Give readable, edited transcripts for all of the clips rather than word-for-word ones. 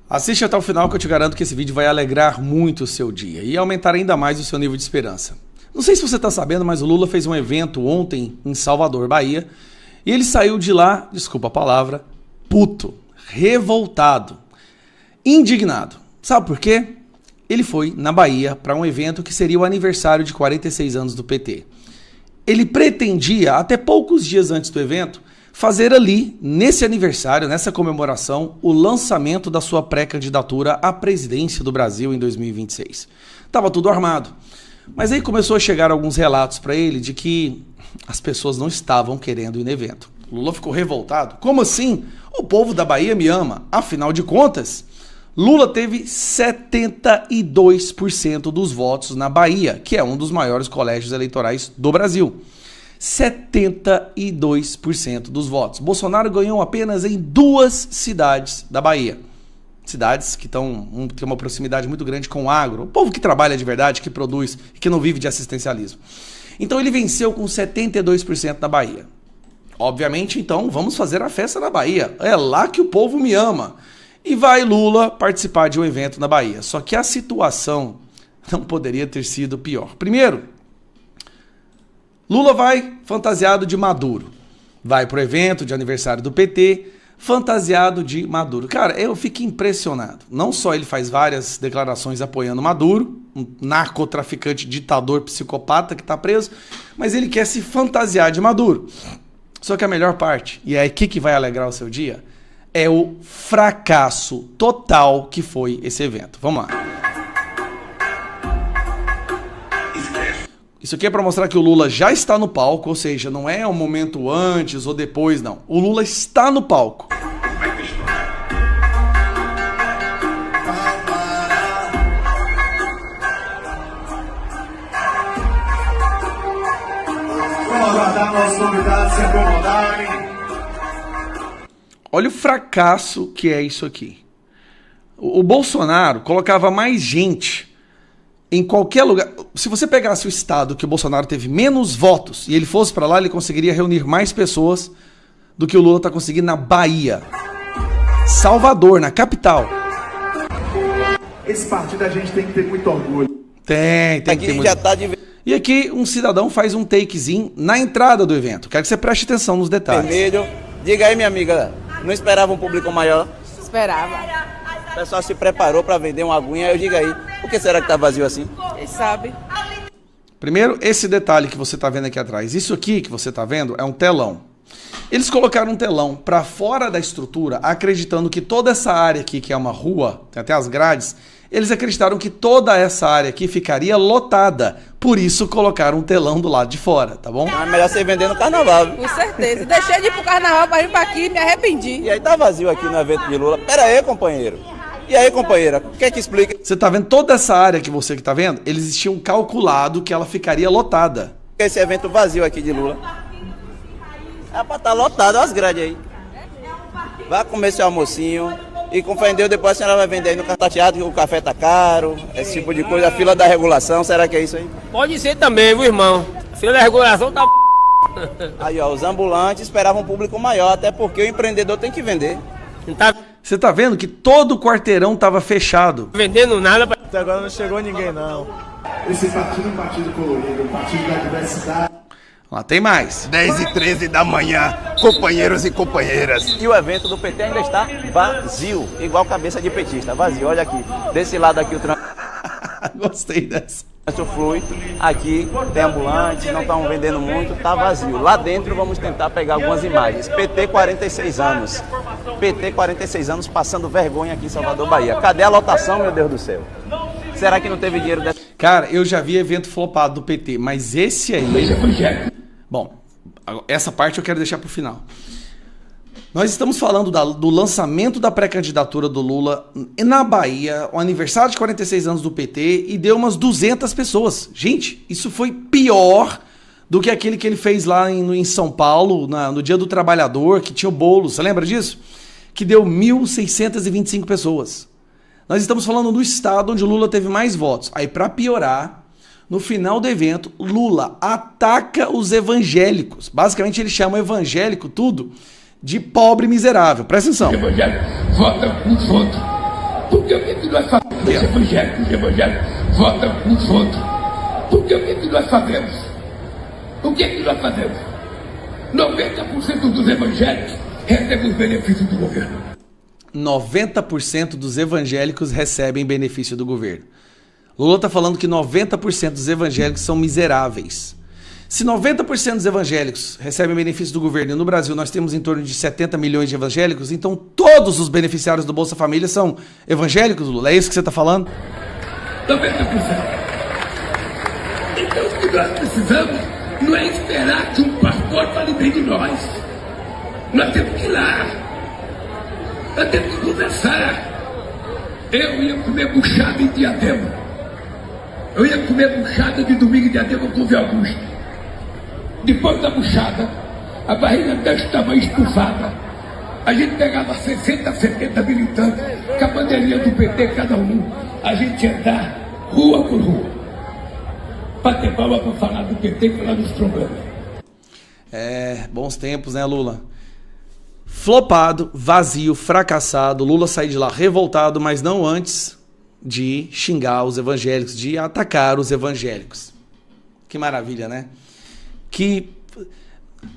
Assiste até o final que eu te garanto que esse vídeo vai alegrar muito o seu dia e aumentar ainda mais o seu nível de esperança. Não sei se você está sabendo, mas o Lula fez um evento ontem em Salvador, Bahia, e ele saiu de lá, desculpa a palavra, puto, revoltado, indignado. Sabe por quê? Ele foi na Bahia para um evento que seria o aniversário de 46 anos do PT. Ele pretendia, até poucos dias antes do evento, fazer ali, nesse aniversário, nessa comemoração, o lançamento da sua pré-candidatura à presidência do Brasil em 2026. Tava tudo armado. Mas aí começou a chegar alguns relatos para ele de que as pessoas não estavam querendo ir no evento. O Lula ficou revoltado. Como assim? O povo da Bahia me ama. Afinal de contas, Lula teve 72% dos votos na Bahia, que é um dos maiores colégios eleitorais do Brasil. 72% dos votos. Bolsonaro ganhou apenas em 2 cidades da Bahia. Cidades que têm uma proximidade muito grande com o agro. O povo que trabalha de verdade, que produz e que não vive de assistencialismo. Então ele venceu com 72% na Bahia. Obviamente, então, vamos fazer a festa na Bahia. É lá que o povo me ama. E vai Lula participar de um evento na Bahia. Só que a situação não poderia ter sido pior. Primeiro, Lula vai fantasiado de Maduro. Vai pro evento de aniversário do PT, fantasiado de Maduro. Cara, eu fico impressionado. Não só ele faz várias declarações apoiando Maduro, um narcotraficante, ditador, psicopata que tá preso, mas ele quer se fantasiar de Maduro. Só que a melhor parte, e é aqui que vai alegrar o seu dia, é o fracasso total que foi esse evento. Vamos lá. Isso aqui é para mostrar que o Lula já está no palco, ou seja, não é um momento antes ou depois, não. O Lula está no palco. Vamos aguardar nossos convidados se acomodarem. Olha o fracasso que é isso aqui. O Bolsonaro colocava mais gente em qualquer lugar. Se você pegasse o estado que o Bolsonaro teve menos votos e ele fosse para lá, ele conseguiria reunir mais pessoas do que o Lula está conseguindo na Bahia. Salvador, na capital. Esse partido a gente tem que ter muito orgulho. Tem que ter muito. E aqui um cidadão faz um takezinho na entrada do evento. Quero que você preste atenção nos detalhes. Vermelho. Diga aí, minha amiga, não esperava um público maior? Esperava. O pessoal se preparou para vender uma aguinha, eu digo aí, por que será que tá vazio assim? Quem sabe? Primeiro, esse detalhe que você tá vendo aqui atrás. Isso aqui que você tá vendo é um telão. Eles colocaram um telão para fora da estrutura, acreditando que toda essa área aqui, que é uma rua, tem até as grades, eles acreditaram que toda essa área aqui ficaria lotada. Por isso colocaram um telão do lado de fora, tá bom? É melhor você vender no carnaval, viu? Com certeza. Deixei de ir pro carnaval para vir para aqui e me arrependi. E aí tá vazio aqui no evento de Lula. Pera aí, companheiro. E aí, companheira, o que é que explica? Você tá vendo toda essa área que você que tá vendo? Eles tinham calculado que ela ficaria lotada. Esse evento vazio aqui de Lula. É pra estar lotado as grades aí. Vai comer seu almocinho. E com fé em Deus, depois a senhora vai vender aí no cartateado que o café tá caro, esse tipo de coisa, a fila da regulação, será que é isso aí? Pode ser também, viu, irmão? A fila da regulação tá... Aí, ó, os ambulantes esperavam um público maior, até porque o empreendedor tem que vender. Não tá Você tá vendo que todo o quarteirão tava fechado. vendendo nada pra... Até agora não chegou ninguém, não. Esse partido é um partido colorido, um partido da diversidade. Lá tem mais. 10h13 da manhã, companheiros e companheiras. E o evento do PT ainda está vazio, igual cabeça de petista, vazio. Olha aqui, desse lado aqui o trânsito Gostei dessa. flui, aqui tem ambulantes, não estão vendendo muito, tá vazio. Lá dentro vamos tentar pegar algumas imagens. PT 46 anos, PT 46 anos passando vergonha aqui em Salvador, Bahia. Cadê a lotação, meu Deus do céu? Será que não teve dinheiro dessa... Cara, eu já vi evento flopado do PT, mas esse aí... Bom, essa parte eu quero deixar pro final. Nós estamos falando do lançamento da pré-candidatura do Lula na Bahia, o aniversário de 46 anos do PT, e deu umas 200 pessoas. Gente, isso foi pior do que aquele que ele fez lá em São Paulo, no Dia do Trabalhador, que tinha o bolo, você lembra disso? Que deu 1.625 pessoas. Nós estamos falando do estado onde o Lula teve mais votos. Aí, para piorar, no final do evento, Lula ataca os evangélicos. Basicamente, ele chama o evangélico tudo de pobre miserável. Presta atenção. Evangélico, vota nos outros. Porque o que nós fazemos? Os evangélicos votam nos outros. Porque o que nós fazemos? O que nós fazemos? 90% dos evangélicos recebem os benefícios do governo. 90% dos evangélicos recebem benefício do governo. Lula está falando que 90% dos evangélicos são miseráveis. Se 90% dos evangélicos recebem benefício do governo e no Brasil nós temos em torno de 70 milhões de evangélicos, então todos os beneficiários do Bolsa Família são evangélicos, Lula? É isso que você está falando? 90%. Então o que nós precisamos não é esperar que um pastor fale bem de nós. Nós temos que ir lá. Nós temos que conversar. Eu ia comer buchada em Diadema. Eu ia comer buchada de domingo em Diadema com o Vê Augusto. Depois da buchada, a barriga desse tamanho estufada. A gente pegava 60, 70 militantes, com a bandeirinha do PT, cada um. A gente ia andar rua por rua. Bater palma para falar do PT e falar dos problemas. Bons tempos, né, Lula? Flopado, vazio, fracassado. Lula sair de lá revoltado, mas não antes de xingar os evangélicos, de atacar os evangélicos. Que maravilha, né? Que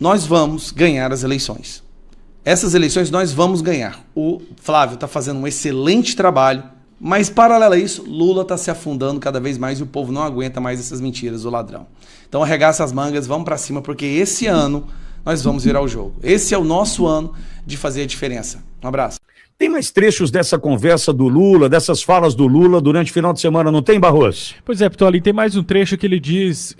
nós vamos ganhar as eleições. Essas eleições nós vamos ganhar. O Flávio está fazendo um excelente trabalho, mas paralelo a isso, Lula está se afundando cada vez mais e o povo não aguenta mais essas mentiras do ladrão. Então arregaça as mangas, vamos para cima, porque esse ano nós vamos virar o jogo. Esse é o nosso ano de fazer a diferença. Um abraço. Tem mais trechos dessa conversa do Lula, dessas falas do Lula durante o final de semana, não tem, Barroso? Pois é, Pitoli, tem mais um trecho que ele diz,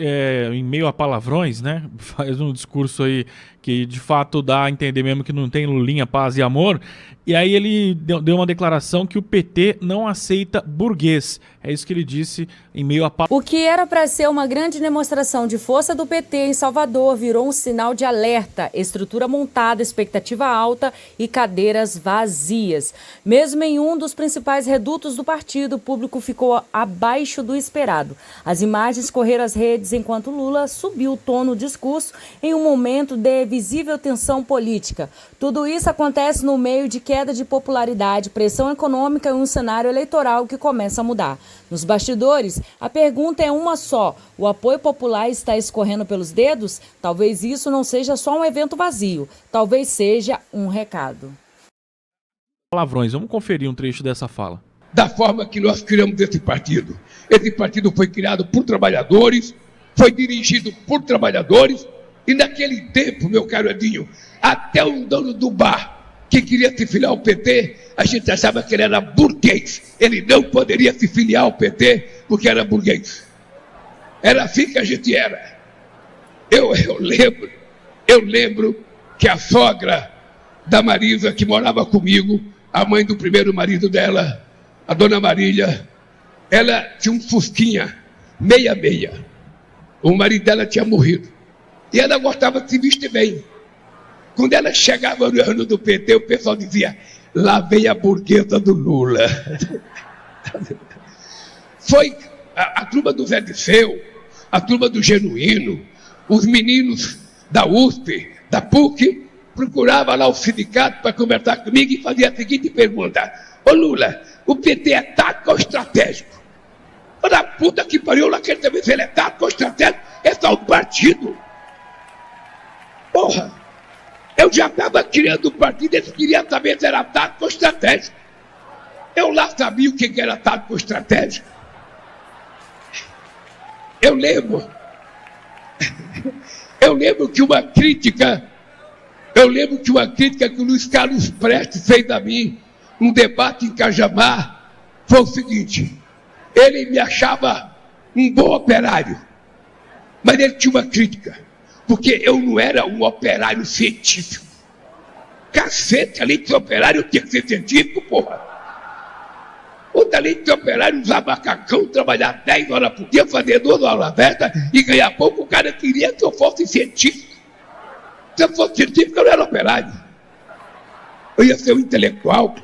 em meio a palavrões, né? Faz um discurso aí que de fato dá a entender mesmo que não tem lulinha, paz e amor. E aí ele deu uma declaração que o PT não aceita burguês. É isso que ele disse em meio a... O que era para ser uma grande demonstração de força do PT em Salvador virou um sinal de alerta, estrutura montada, expectativa alta e cadeiras vazias. Mesmo em um dos principais redutos do partido, o público ficou abaixo do esperado. As imagens correram às redes enquanto Lula subiu o tom no discurso em um momento de visível tensão política. Tudo isso acontece no meio de queda de popularidade, pressão econômica e um cenário eleitoral que começa a mudar. Nos bastidores, a pergunta é uma só. O apoio popular está escorrendo pelos dedos? Talvez isso não seja só um evento vazio. Talvez seja um recado. Palavrões, vamos conferir um trecho dessa fala. Da forma que nós criamos esse partido. Esse partido foi criado por trabalhadores, foi dirigido por trabalhadores, e naquele tempo, meu caro Edinho, até o dono do bar que queria se filiar ao PT, a gente achava que ele era burguês. Ele não poderia se filiar ao PT porque era burguês. Era assim que a gente era. Eu lembro que a sogra da Marisa, que morava comigo, a mãe do primeiro marido dela, a dona Marília, ela tinha um fusquinha, meia. O marido dela tinha morrido. E ela gostava de se vestir bem. Quando ela chegava no ano do PT, o pessoal dizia, lá vem a burguesa do Lula. Foi a turma do Zé Disseu, a turma do Genuíno, os meninos da USP, da PUC, procuravam lá o sindicato para conversar comigo e fazia a seguinte pergunta. Ô Lula, o PT é tático ou estratégico? Olha a puta que pariu, lá quer saber se ele é tático ou estratégico. É só um partido. Porra! Eu já estava criando o partido, eles queriam saber se era tático ou estratégico. Eu lá sabia o que era tático ou estratégico. Eu lembro que uma crítica que o Luiz Carlos Prestes fez a mim, num debate em Cajamar, foi o seguinte: ele me achava um bom operário, mas ele tinha uma crítica. Porque eu não era um operário científico. Cacete, além de ser operário, eu tinha que ser científico, porra. Outra, além de ser operário, usar macacão, trabalhar 10 horas por dia, fazer 2 horas abertas e ganhar pouco, o cara queria que eu fosse científico. Se eu fosse científico, eu não era operário. Eu ia ser um intelectual.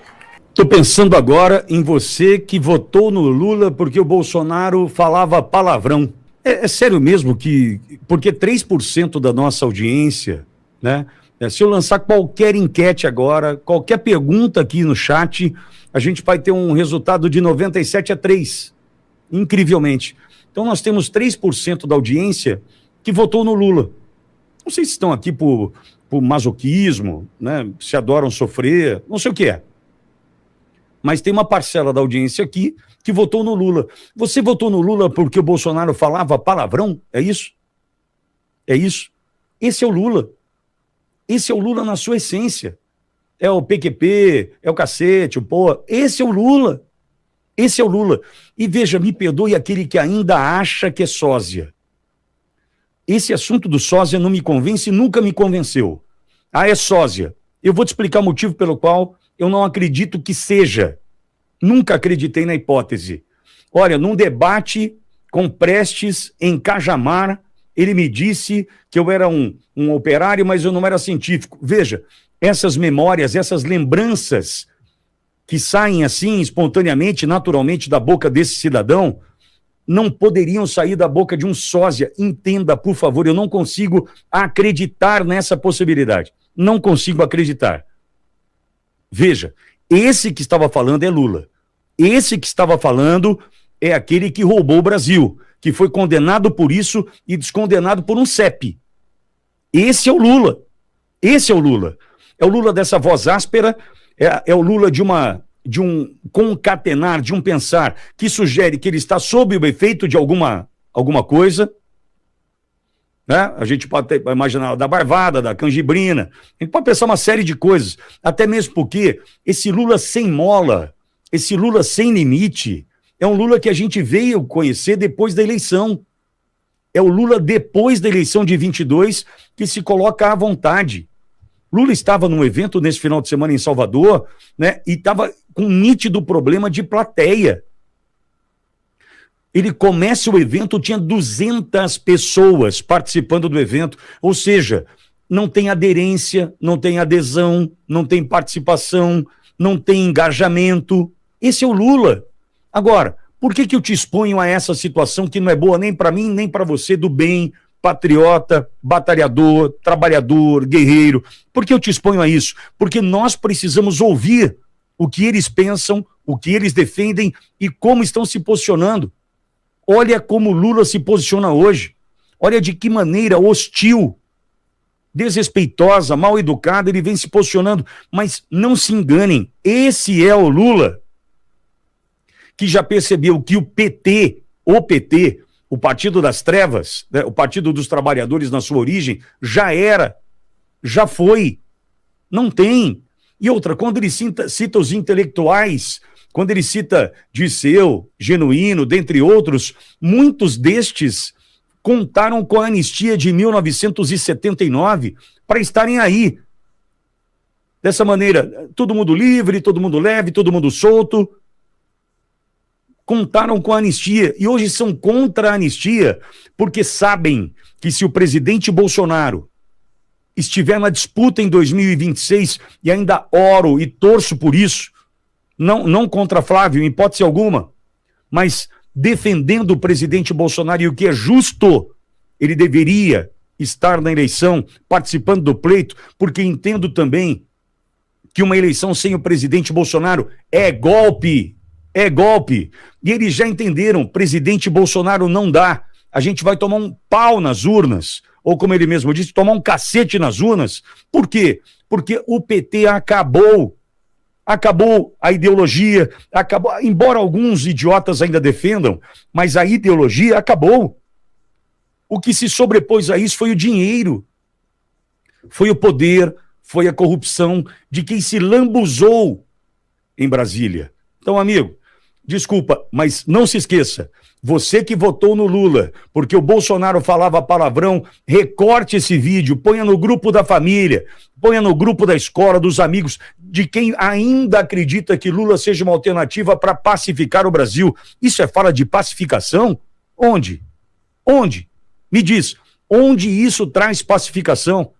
Estou pensando agora em você que votou no Lula porque o Bolsonaro falava palavrão. É sério mesmo que... Porque 3% da nossa audiência, né, Se eu lançar qualquer enquete agora, qualquer pergunta aqui no chat, a gente vai ter um resultado de 97-3, incrivelmente. Então nós temos 3% da audiência que votou no Lula. Não sei se estão aqui por masoquismo, né? Se adoram sofrer, não sei o que é. Mas tem uma parcela da audiência aqui que votou no Lula. Você votou no Lula porque o Bolsonaro falava palavrão? É isso? É isso? Esse é o Lula. Esse é o Lula na sua essência. É o PQP, é o cacete, o porra. Esse é o Lula. Esse é o Lula. E veja, me perdoe aquele que ainda acha que é sósia. Esse assunto do sósia não me convence e nunca me convenceu. Ah, é sósia. Eu vou te explicar o motivo pelo qual eu não acredito que seja. Nunca acreditei na hipótese. Olha, num debate com Prestes em Cajamar, ele me disse que eu era um operário, mas eu não era científico. Veja, essas memórias, essas lembranças que saem assim, espontaneamente, naturalmente, da boca desse cidadão, não poderiam sair da boca de um sósia. Entenda, por favor, eu não consigo acreditar nessa possibilidade. Não consigo acreditar. Veja, esse que estava falando é Lula. Esse que estava falando é aquele que roubou o Brasil, que foi condenado por isso e descondenado por um CEP. Esse é o Lula. Esse é o Lula. É o Lula dessa voz áspera, é o Lula de um concatenar, de um pensar que sugere que ele está sob o efeito de alguma coisa, né? A gente pode imaginar da Barbada, da Canjibrina, a gente pode pensar uma série de coisas, até mesmo porque esse Lula sem mola, esse Lula sem limite, é um Lula que a gente veio conhecer depois da eleição. É o Lula depois da eleição de 22 que se coloca à vontade. Lula estava num evento nesse final de semana em Salvador, né, e estava com um nítido problema de plateia. Ele começa o evento, tinha 200 pessoas participando do evento, ou seja, não tem aderência, não tem adesão, não tem participação, não tem engajamento. Esse é o Lula. Agora, por que eu te exponho a essa situação que não é boa nem para mim, nem para você, do bem, patriota, batalhador, trabalhador, guerreiro? Por que eu te exponho a isso? Porque nós precisamos ouvir o que eles pensam, o que eles defendem e como estão se posicionando. Olha como Lula se posiciona hoje. Olha de que maneira hostil, desrespeitosa, mal educada ele vem se posicionando. Mas não se enganem, esse é o Lula que já percebeu que o PT, o Partido das Trevas, né, o Partido dos Trabalhadores na sua origem, já era, já foi, não tem. E outra, quando ele cita os intelectuais, quando ele cita Dirceu, Genuíno, dentre outros, muitos destes contaram com a anistia de 1979 para estarem aí. Dessa maneira, todo mundo livre, todo mundo leve, todo mundo solto. Contaram com a anistia e hoje são contra a anistia porque sabem que se o presidente Bolsonaro estiver na disputa em 2026, e ainda oro e torço por isso, não contra Flávio, em hipótese alguma, mas defendendo o presidente Bolsonaro e o que é justo, ele deveria estar na eleição, participando do pleito, porque entendo também que uma eleição sem o presidente Bolsonaro é golpe. É golpe. E eles já entenderam, presidente Bolsonaro não dá. A gente vai tomar um pau nas urnas. Ou como ele mesmo disse, tomar um cacete nas urnas. Por quê? Porque o PT acabou. Acabou a ideologia, acabou, embora alguns idiotas ainda defendam, mas a ideologia acabou. O que se sobrepôs a isso foi o dinheiro. Foi o poder, foi a corrupção de quem se lambuzou em Brasília. Então, amigo, desculpa, mas não se esqueça, você que votou no Lula porque o Bolsonaro falava palavrão, recorte esse vídeo, ponha no grupo da família, ponha no grupo da escola, dos amigos, de quem ainda acredita que Lula seja uma alternativa para pacificar o Brasil. Isso é fala de pacificação? Onde? Onde? Me diz, onde isso traz pacificação?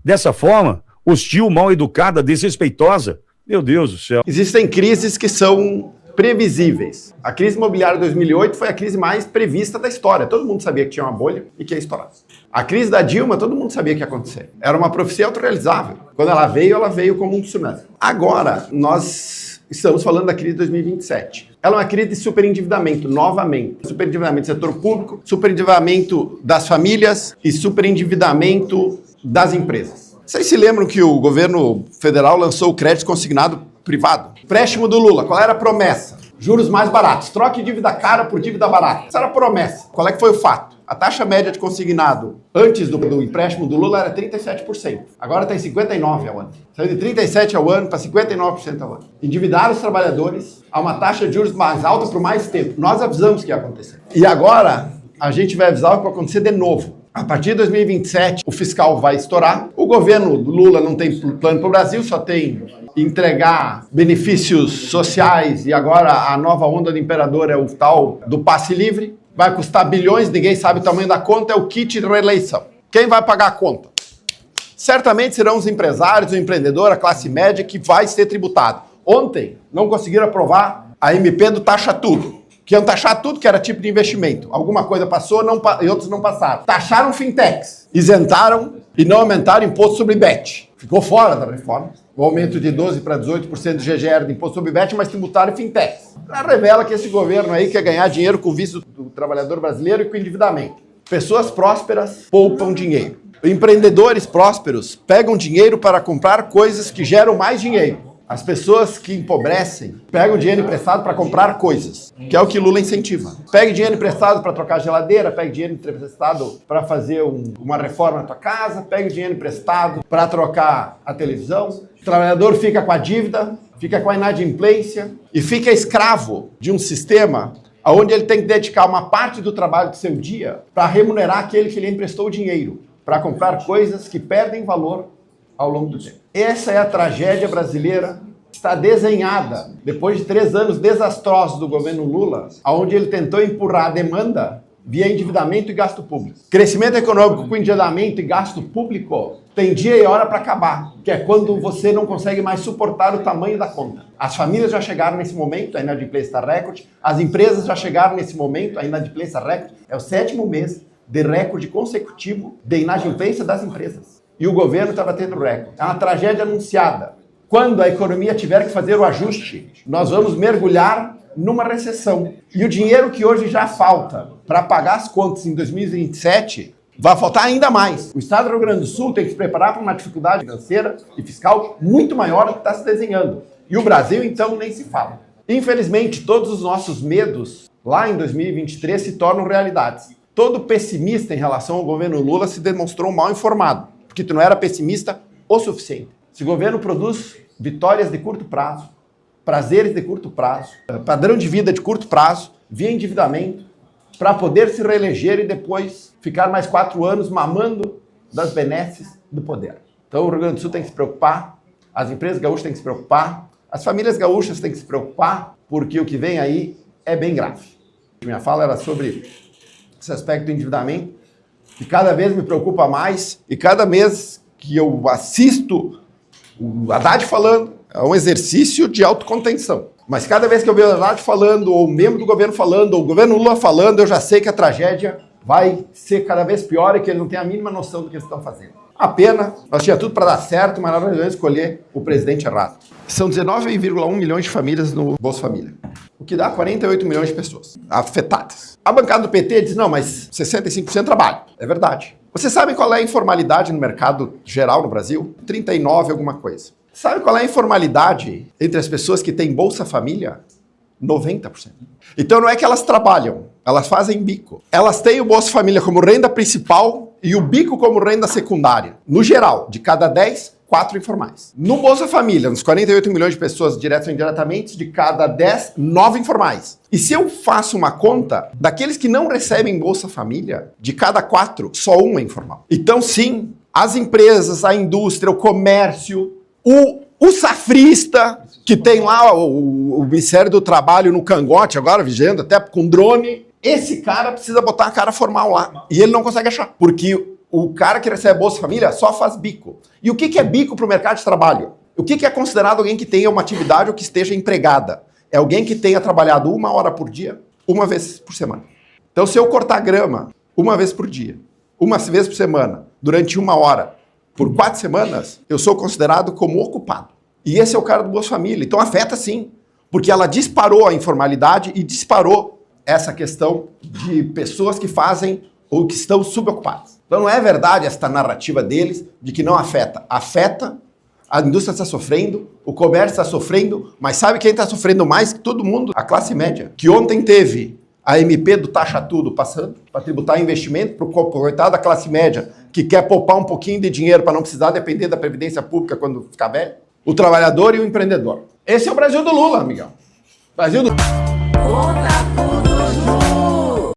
Dessa forma, hostil, mal educada, desrespeitosa? Meu Deus do céu. Existem crises que são previsíveis. A crise imobiliária de 2008 foi a crise mais prevista da história. Todo mundo sabia que tinha uma bolha e que ia estourar. A crise da Dilma, todo mundo sabia que ia acontecer. Era uma profecia autorrealizável. Quando ela veio como um tsunami. Agora, nós estamos falando da crise de 2027. Ela é uma crise de superendividamento, novamente. Superendividamento do setor público, superendividamento das famílias e superendividamento das empresas. Vocês se lembram que o governo federal lançou o crédito consignado privado? Empréstimo do Lula, qual era a promessa? Juros mais baratos. Troque dívida cara por dívida barata. Essa era a promessa. Qual é que foi o fato? A taxa média de consignado antes do empréstimo do Lula era 37%. Agora está em 59% ao ano. Saiu de 37% ao ano para 59% ao ano. Endividaram os trabalhadores a uma taxa de juros mais alta por mais tempo. Nós avisamos que ia acontecer. E agora a gente vai avisar o que vai acontecer de novo. A partir de 2027, o fiscal vai estourar. O governo Lula não tem plano para o Brasil, só tem entregar benefícios sociais e agora a nova onda do imperador é o tal do passe livre. Vai custar bilhões, ninguém sabe o tamanho da conta, é o kit de reeleição. Quem vai pagar a conta? Certamente serão os empresários, o empreendedor, a classe média que vai ser tributado. Ontem não conseguiram aprovar a MP do Taxa Tudo. Que iam taxar tudo que era tipo de investimento. Alguma coisa passou e outros não passaram. Taxaram fintechs, isentaram e não aumentaram imposto sobre bet. Ficou fora da reforma. O aumento de 12% para 18% do GGR de imposto sobre bet, mas tributaram fintechs. Ela revela que esse governo aí quer ganhar dinheiro com o vício do trabalhador brasileiro e com o endividamento. Pessoas prósperas poupam dinheiro. Empreendedores prósperos pegam dinheiro para comprar coisas que geram mais dinheiro. As pessoas que empobrecem pegam dinheiro emprestado para comprar coisas, que é o que Lula incentiva. Pegue dinheiro emprestado para trocar geladeira, pegue dinheiro emprestado para fazer uma reforma na tua casa, pegue dinheiro emprestado para trocar a televisão. O trabalhador fica com a dívida, fica com a inadimplência e fica escravo de um sistema onde ele tem que dedicar uma parte do trabalho do seu dia para remunerar aquele que lhe emprestou o dinheiro, para comprar coisas que perdem valor ao longo do tempo. Essa é a tragédia brasileira, está desenhada depois de 3 anos desastrosos do governo Lula, onde ele tentou empurrar a demanda via endividamento e gasto público. Crescimento econômico com endividamento e gasto público tem dia e hora para acabar, que é quando você não consegue mais suportar o tamanho da conta. As famílias já chegaram nesse momento, a inadimplência está recorde, as empresas já chegaram nesse momento, a inadimplência recorde, é o 7º mês de recorde consecutivo de inadimplência das empresas. E o governo está batendo recorde. É uma tragédia anunciada. Quando a economia tiver que fazer o ajuste, nós vamos mergulhar numa recessão. E o dinheiro que hoje já falta para pagar as contas em 2027 vai faltar ainda mais. O Estado do Rio Grande do Sul tem que se preparar para uma dificuldade financeira e fiscal muito maior do que está se desenhando. E o Brasil, então, nem se fala. Infelizmente, todos os nossos medos lá em 2023 se tornam realidades. Todo pessimista em relação ao governo Lula se demonstrou mal informado. Porque tu não era pessimista o suficiente. Esse governo produz vitórias de curto prazo, prazeres de curto prazo, padrão de vida de curto prazo, via endividamento, para poder se reeleger e depois ficar mais 4 anos mamando das benesses do poder. Então o Rio Grande do Sul tem que se preocupar, as empresas gaúchas têm que se preocupar, as famílias gaúchas têm que se preocupar, porque o que vem aí é bem grave. Minha fala era sobre esse aspecto do endividamento, que cada vez me preocupa mais, e cada mês que eu assisto o Haddad falando, é um exercício de autocontenção. Mas cada vez que eu vejo o Haddad falando, ou o membro do governo falando, ou o governo Lula falando, eu já sei que a tragédia vai ser cada vez pior e que eles não têm a mínima noção do que eles estão fazendo. A pena, nós tinha tudo para dar certo, mas nós resolvemos escolher o presidente errado. São 19,1 milhões de famílias no Bolsa Família, o que dá 48 milhões de pessoas afetadas. A bancada do PT diz, não, mas 65% trabalho. É verdade. Você sabe qual é a informalidade no mercado geral no Brasil? 39 alguma coisa. Sabe qual é a informalidade entre as pessoas que têm Bolsa Família? 90%. Então não é que elas trabalham, elas fazem bico. Elas têm o Bolsa Família como renda principal e o bico como renda secundária. No geral, de cada 10, 4 informais. No Bolsa Família, nos 48 milhões de pessoas diretas ou indiretamente, de cada 10, 9 informais. E se eu faço uma conta, daqueles que não recebem Bolsa Família, de cada 4, só 1 é informal. Então sim, as empresas, a indústria, o comércio, o safrista, que tem lá o Ministério do Trabalho no cangote, agora vigiando, até com drone, esse cara precisa botar a cara formal lá. E ele não consegue achar, porque o cara que recebe Bolsa Família só faz bico. E o que é bico para o mercado de trabalho? O que é considerado alguém que tenha uma atividade ou que esteja empregada? é alguém que tenha trabalhado 1 hora por dia, 1 vez por semana. Então, se eu cortar grama 1 vez por dia, 1 vez por semana, durante 1 hora, por 4 semanas, eu sou considerado como ocupado. E esse é o cara do Bolsa Família. Então, afeta sim, porque ela disparou a informalidade e disparou essa questão de pessoas que fazem ou que estão subocupadas. Então, não é verdade esta narrativa deles de que não afeta. Afeta. A indústria está sofrendo, o comércio está sofrendo, mas sabe quem está sofrendo mais que todo mundo? A classe média. Que ontem teve a MP do Taxa Tudo passando para tributar investimento para o coitado da classe média que quer poupar um pouquinho de dinheiro para não precisar depender da Previdência Pública quando ficar velho. O trabalhador e o empreendedor. Esse é o Brasil do Lula, amigão. Brasil do...